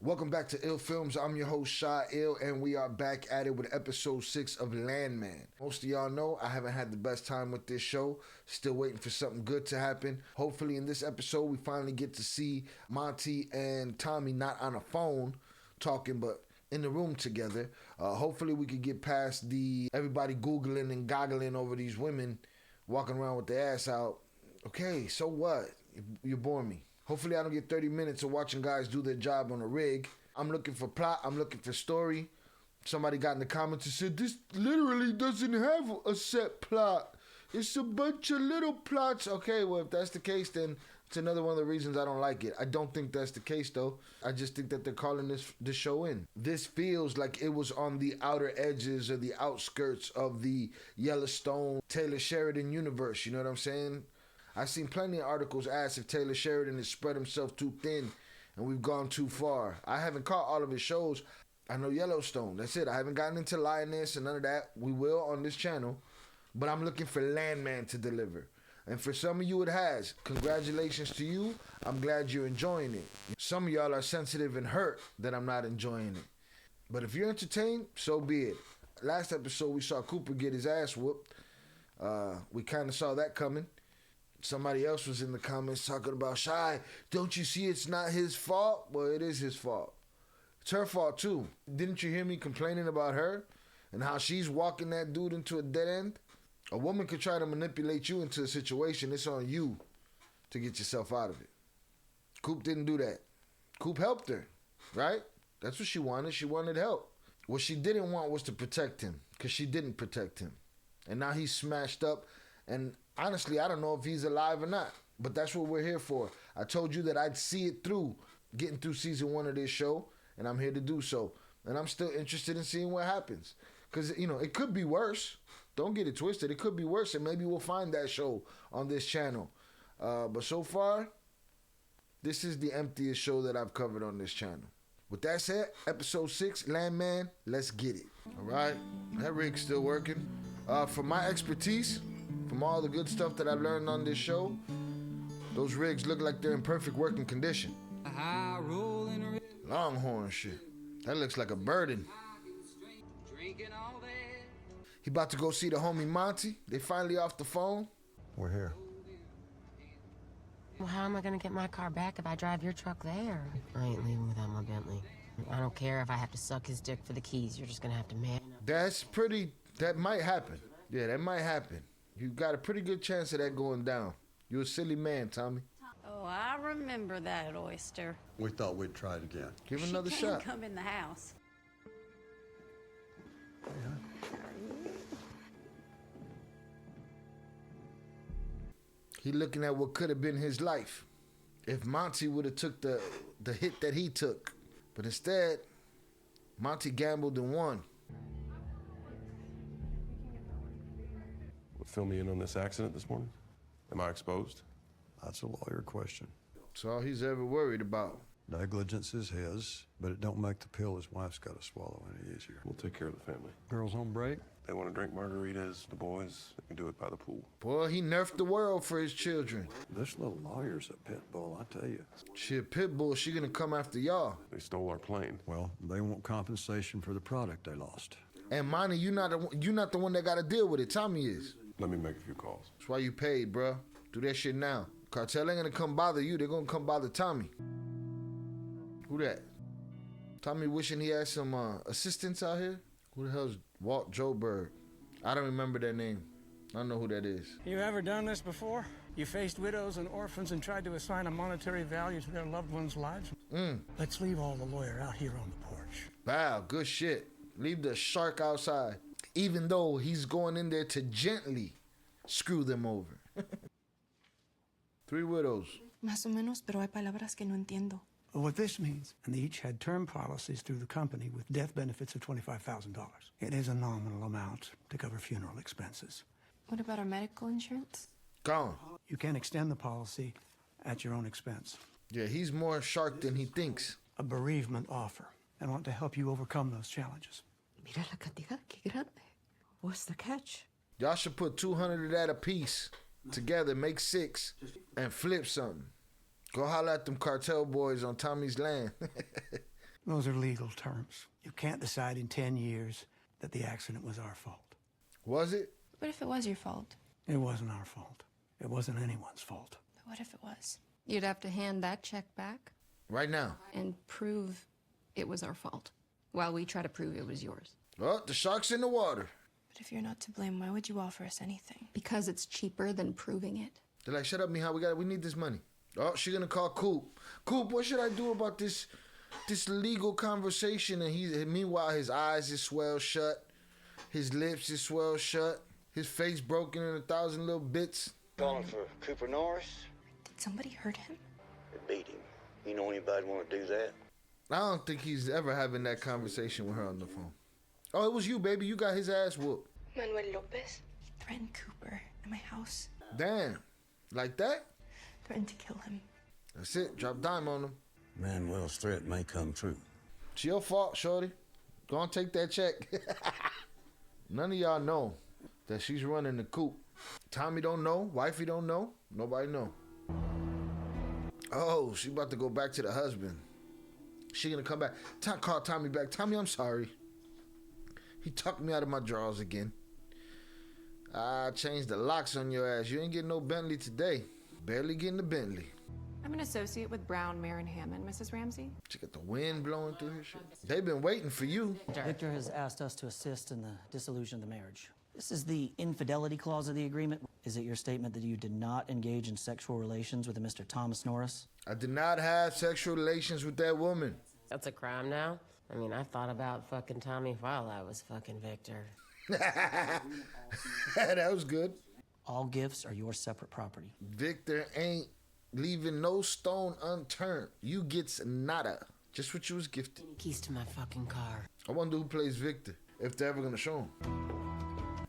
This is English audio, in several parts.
Welcome back to Ill Films. I'm your host, Shy Ill, and we are back at it with episode 6 of Landman. Most of y'all know I haven't had the best time with this show. Still waiting for something good to happen. Hopefully in this episode, we finally get to see Monty and Tommy not on a phone talking, but in the room together. Hopefully we could get past the everybody Googling and goggling over these women walking around with their ass out. Okay, so what? You bore me. Hopefully I don't get 30 minutes of watching guys do their job on a rig. I'm looking for plot. I'm looking for story. Somebody got in the comments and said, this literally doesn't have a set plot. It's a bunch of little plots. Okay, well, if that's the case, then it's another one of the reasons I don't like it. I don't think that's the case, though. I just think that they're calling this show in. This feels like it was on the outer edges or the outskirts of the Yellowstone Taylor Sheridan universe. You know what I'm saying? I've seen plenty of articles ask if Taylor Sheridan has spread himself too thin and we've gone too far. I haven't caught all of his shows. I know Yellowstone. That's it. I haven't gotten into Lioness and none of that. We will on this channel. But I'm looking for Landman to deliver. And for some of you it has. Congratulations to you. I'm glad you're enjoying it. Some of y'all are sensitive and hurt that I'm not enjoying it. But if you're entertained, so be it. Last episode we saw Cooper get his ass whooped. We kind of saw that coming. Somebody else was in the comments talking about, Shy, don't you see it's not his fault? Well, it is his fault. It's her fault too. Didn't you hear me complaining about her and how she's walking that dude into a dead end? A woman could try to manipulate you into a situation. It's on you to get yourself out of it. Coop didn't do that. Coop helped her, right? That's what she wanted. She wanted help. What she didn't want was to protect him because she didn't protect him. And now he's smashed up. And honestly, I don't know if he's alive or not. But that's what we're here for. I told you that I'd see it through, getting through season 1 of this show. And I'm here to do so. And I'm still interested in seeing what happens. Because, you know, it could be worse. Don't get it twisted. It could be worse. And maybe we'll find that show on this channel. But so far, this is the emptiest show that I've covered on this channel. With that said, episode 6, Landman, let's get it. All right. That rig's still working. For my expertise, from all the good stuff that I've learned on this show, those rigs look like they're in perfect working condition. Longhorn shit. That looks like a burden. He about to go see the homie Monty. They finally off the phone. We're here. Well, how am I gonna get my car back if I drive your truck there? I ain't leaving without my Bentley. I don't care if I have to suck his dick for the keys. You're just gonna have to man up. That might happen. Yeah, that might happen. You got a pretty good chance of that going down. You're a silly man, Tommy. Oh, I remember that oyster. We thought we'd try it again. Give it another She shot. can't come in the house. He looking at what could have been his life if Monty would have took the hit that he took. But instead, Monty gambled and won. Fill me in on this accident this morning. Am I exposed? That's a lawyer question. That's all he's ever worried about. Negligence is his, but it don't make the pill his wife's got to swallow any easier. We'll take care of the family. Girls on break? They want to drink margaritas, the boys, they can do it by the pool. Boy, he nerfed the world for his children. This little lawyer's a pit bull, I tell you. Shit, Pitbull, she gonna come after y'all. They stole our plane. Well, they want compensation for the product they lost. And Monty, you not the one that got to deal with it. Tommy is. Let me make a few calls. That's why you paid, bruh. Do that shit now. Cartel ain't gonna come bother you. They're gonna come bother Tommy. Who that? Tommy wishing he had some assistants out here? Who the hell's Walt Joburg? I don't remember that name. I don't know who that is. You ever done this before? You faced widows and orphans and tried to assign a monetary value to their loved ones' lives? Let's leave all the lawyer out here on the porch. Wow, good shit. Leave the shark outside. Even though he's going in there to gently screw them over. 3 widows. Más o menos, pero hay palabras que no entiendo. What this means, and they each had term policies through the company with death benefits of $25,000. It is a nominal amount to cover funeral expenses. What about our medical insurance? Gone. You can extend the policy at your own expense. Yeah, he's more shark than he thinks. A bereavement offer, and want to help you overcome those challenges. Mira la cantidad, qué grande. What's the catch? Y'all should put 200 of that a piece together, make 6, and flip something. Go holler at them cartel boys on Tommy's land. Those are legal terms. You can't decide in 10 years that the accident was our fault. Was it? What if it was your fault? It wasn't our fault. It wasn't anyone's fault. But what if it was? You'd have to hand that check back Right now. and prove it was our fault, while we try to prove it was yours. Well, the shark's in the water. But if you're not to blame, why would you offer us anything? Because it's cheaper than proving it. They're like, shut up, Mija. We need this money. Oh, she's gonna call Coop. Coop, what should I do about this legal conversation? And meanwhile, his eyes is swelled shut. His lips is swelled shut. His face broken in 1,000 little bits. Calling for Cooper Norris? Did somebody hurt him? They beat him. You know anybody want to do that? I don't think he's ever having that conversation with her on the phone. Oh, it was you, baby. You got his ass whooped. Manuel Lopez threatened Cooper at my house. Damn. Like that? Threatened to kill him. That's it. Drop dime on him. Manuel's threat may come true. It's your fault, shorty. Go on, take that check. None of y'all know that she's running the coop. Tommy don't know. Wifey don't know. Nobody know. Oh, she about to go back to the husband. She gonna come back. Call Tommy back. Tommy, I'm sorry. He tucked me out of my drawers again. I changed the locks on your ass. You ain't getting no Bentley today. Barely getting the Bentley. I'm an associate with Brown, Marin, Hammond, Mrs. Ramsey. She got the wind blowing through her shit. They've been waiting for you. Victor has asked us to assist in the dissolution of the marriage. This is the infidelity clause of the agreement. Is it your statement that you did not engage in sexual relations with a Mr. Thomas Norris? I did not have sexual relations with that woman. That's a crime now? I mean, I thought about fucking Tommy while I was fucking Victor. That was good. All gifts are your separate property. Victor ain't leaving no stone unturned. You gets nada. Just what you was gifted. Keys to my fucking car. I wonder who plays Victor, if they're ever gonna show him.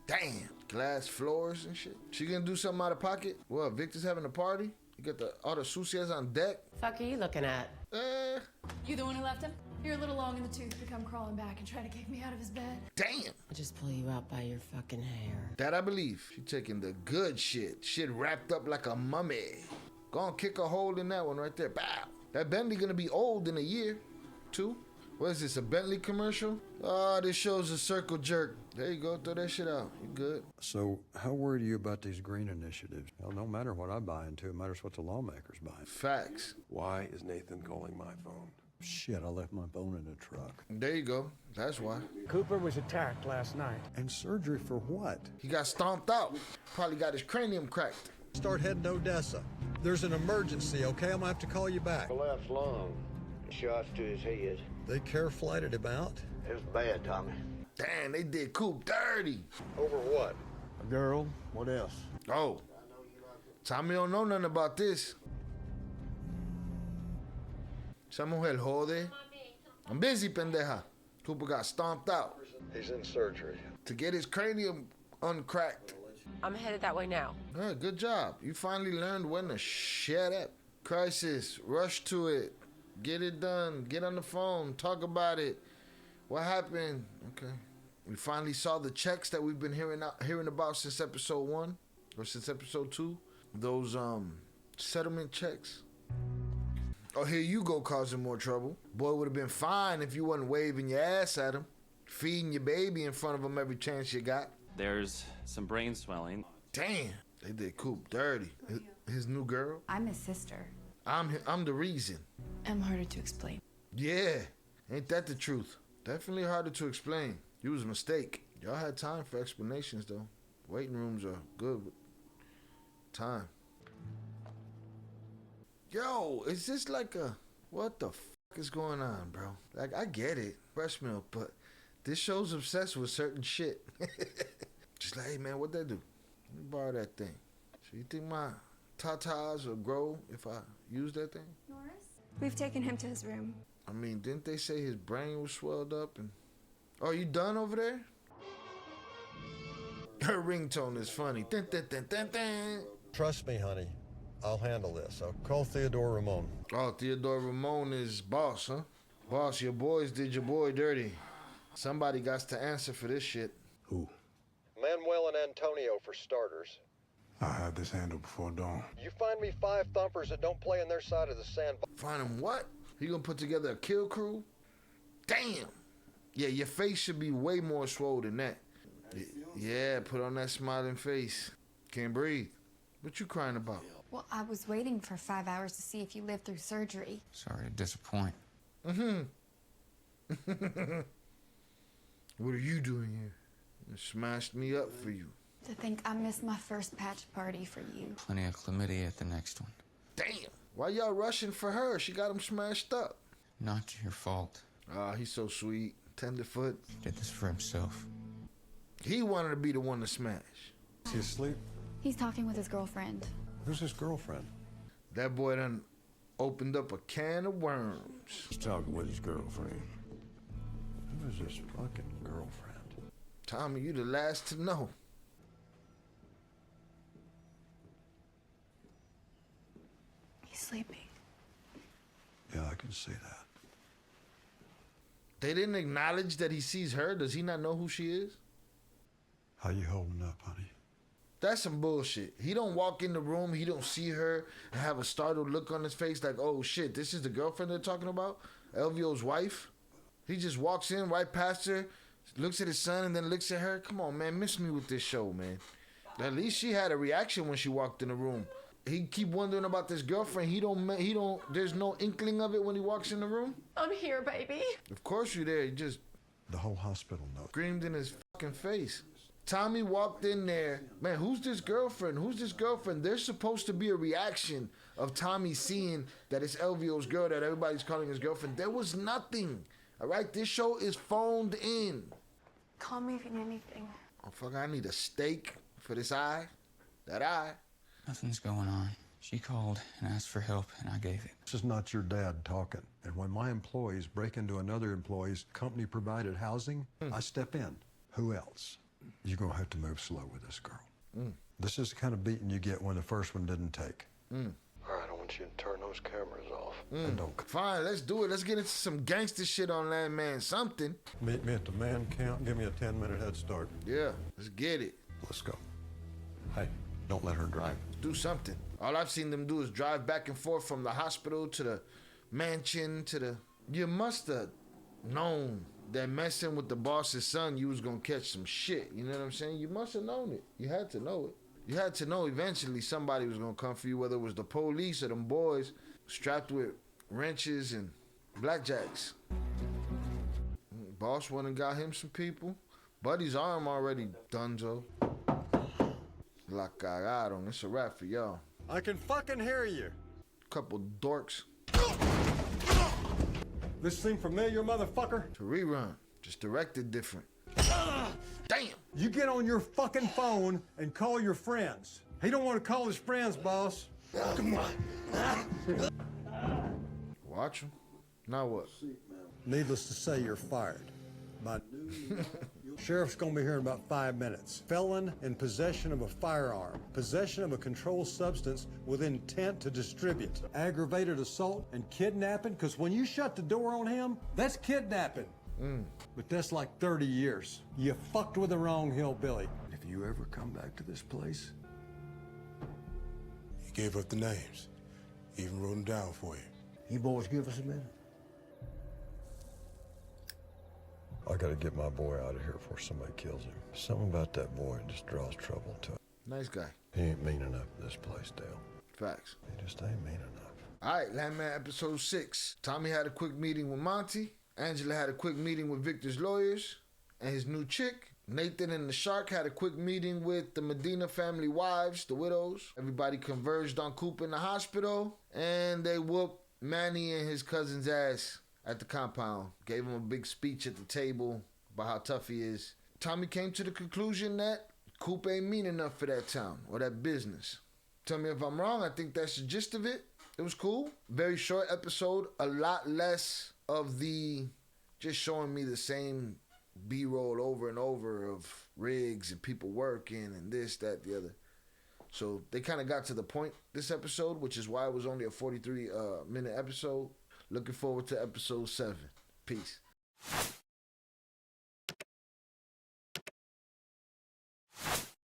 Damn, glass floors and shit. She gonna do something out of pocket? Well, Victor's having a party. You got all the sucias on deck. Fuck are you looking at? You the one who left him? You're a little long in the tooth to come crawling back and try to kick me out of his bed. Damn. I'll just pull you out by your fucking hair. That I believe. She taking the good shit. Shit wrapped up like a mummy. Go on, kick a hole in that one right there. Bow. That Bentley gonna be old in a year, too. What is this, a Bentley commercial? Oh, this shows a circle jerk. There you go, throw that shit out. You good. So, how worried are you about these green initiatives? Well, no matter what I buy into, it matters what the lawmakers buy. Facts. Why is Nathan calling my phone? Shit, I left my phone in the truck. There you go. That's why. Cooper was attacked last night. And surgery for what? He got stomped out. Probably got his cranium cracked. Start heading to Odessa. There's an emergency, okay? I'm gonna have to call you back. The left lung. Shots to his head. They care flighted him out? It was bad, Tommy. Damn, they did Coop dirty. Over what? A girl. What else? Oh. Tommy don't know nothing about this. Esa mujer jode. I'm busy, pendeja. Cooper got stomped out. He's in surgery. To get his cranium uncracked. I'm headed that way now. Good job. You finally learned when to shut up. Crisis. Rush to it. Get it done. Get on the phone. Talk about it. What happened? Okay. We finally saw the checks that we've been hearing about since episode 1 or since episode 2. Those settlement checks. Oh, here you go causing more trouble. Boy would have been fine if you wasn't waving your ass at him, feeding your baby in front of him every chance you got. There's some brain swelling. Damn, they did Coop dirty. His new girl. I'm his sister. I'm the reason. I'm harder to explain. Yeah, ain't that the truth? Definitely harder to explain. You was a mistake. Y'all had time for explanations though. Waiting rooms are good with time. Yo, is this like what the fuck is going on, bro? Like, I get it, breast milk, but this show's obsessed with certain shit. Just like, hey man, what'd that do? Let me borrow that thing. So you think my tatas will grow if I use that thing? Norris? We've taken him to his room. I mean, didn't they say his brain was swelled up and... Oh, you done over there? Her ringtone is funny. Dun, dun, dun, dun, dun. Trust me, honey. I'll handle this. I'll call Theodore Ramon. Oh, Theodore Ramon is boss, huh? Boss, your boys did your boy dirty. Somebody got to answer for this shit. Who? Manuel and Antonio, for starters. I'll have this handled before dawn. You find me 5 thumpers that don't play on their side of the sandbox. Find him what? You gonna put together a kill crew? Damn. Yeah, your face should be way more swole than that. Yeah, put on that smiling face. Can't breathe. What you crying about? Well, I was waiting for 5 hours to see if you lived through surgery. Sorry to disappoint. What are you doing here? It smashed me up for you. To think I missed my first patch party for you. Plenty of chlamydia at the next one. Damn. Why y'all rushing for her? She got him smashed up. Not your fault. Ah, he's so sweet. Tenderfoot. He did this for himself. He wanted to be the one to smash. Is he asleep? He's talking with his girlfriend. Who's his girlfriend? That boy done opened up a can of worms. He's talking with his girlfriend. Who is this fucking girlfriend? Tommy, you the last to know. He's sleeping. Yeah, I can see that. They didn't acknowledge that he sees her. Does he not know who she is? How you holding up, honey? That's some bullshit. He don't walk in the room, he don't see her and have a startled look on his face like, oh shit, this is the girlfriend they're talking about? Elvio's wife? He just walks in right past her, looks at his son and then looks at her. Come on, man, miss me with this show, man. At least she had a reaction when she walked in the room. He keep wondering about this girlfriend. He don't, there's no inkling of it when he walks in the room? I'm here, baby. Of course you're there. He just The whole hospital knows. screamed in his fucking face. Tommy walked in there. Man, who's this girlfriend? Who's this girlfriend? There's supposed to be a reaction of Tommy seeing that it's Elvio's girl that everybody's calling his girlfriend. There was nothing. All right, this show is phoned in. Call me if you need anything. Oh, fuck, I need a steak for this eye. That eye. Nothing's going on. She called and asked for help, and I gave it. This is not your dad talking. And when my employees break into another employee's company-provided housing, I step in. Who else? You're going to have to move slow with this girl. This is the kind of beating you get when the first one didn't take. All right, I want you to turn those cameras off. And don't Fine, let's do it. Let's get into some gangster shit on Landman. Something. meet me at the man count. Give me a 10-minute head start. Yeah, let's get it. Let's go. Hey, don't let her drive. Do something. All I've seen them do is drive back and forth from the hospital to the mansion to the... You must have known that messing with the boss's son, you was gonna catch some shit. You know what I'm saying? You must have known it. You had to know it. You had to know eventually somebody was gonna come for you, whether it was the police or them boys strapped with wrenches and blackjacks. Boss went and got him some people. Buddy's arm already donezo. La cagaron. It's a wrap for y'all. I can fucking hear you. Couple dorks. This seem familiar, motherfucker? To rerun. Just directed different. Damn! You get on your fucking phone and call your friends. He don't want to call his friends, boss. Come on. Watch him. Now what? Needless to say, you're fired. But sheriff's gonna be here in about 5 minutes. Felon in possession of a firearm, possession of a controlled substance with intent to distribute, aggravated assault and kidnapping, because when you shut the door on him, that's kidnapping. But that's like 30 years. You fucked with the wrong hillbilly. If you ever come back to this place... He gave up the names. He even wrote them down for you. You boys give us a minute. I gotta get my boy out of here before somebody kills him. Something about that boy just draws trouble to him. Nice guy. He ain't mean enough in this place, Dale. Facts. He just ain't mean enough. All right, Landman episode 6. Tommy had a quick meeting with Monty. Angela had a quick meeting with Victor's lawyers and his new chick. Nathan and the Shark had a quick meeting with the Medina family wives, the widows. Everybody converged on Coop in the hospital, and they whooped Manny and his cousin's ass at the compound. Gave him a big speech at the table about how tough he is. Tommy came to the conclusion that Coop ain't mean enough for that town or that business. Tell me if I'm wrong. I think that's the gist of it. It was cool. Very short episode. A lot less of the just showing me the same B-roll over and over of rigs and people working and this, that, the other. So they kind of got to the point this episode, which is why it was only a 43-minute episode. Looking forward to episode 7. Peace.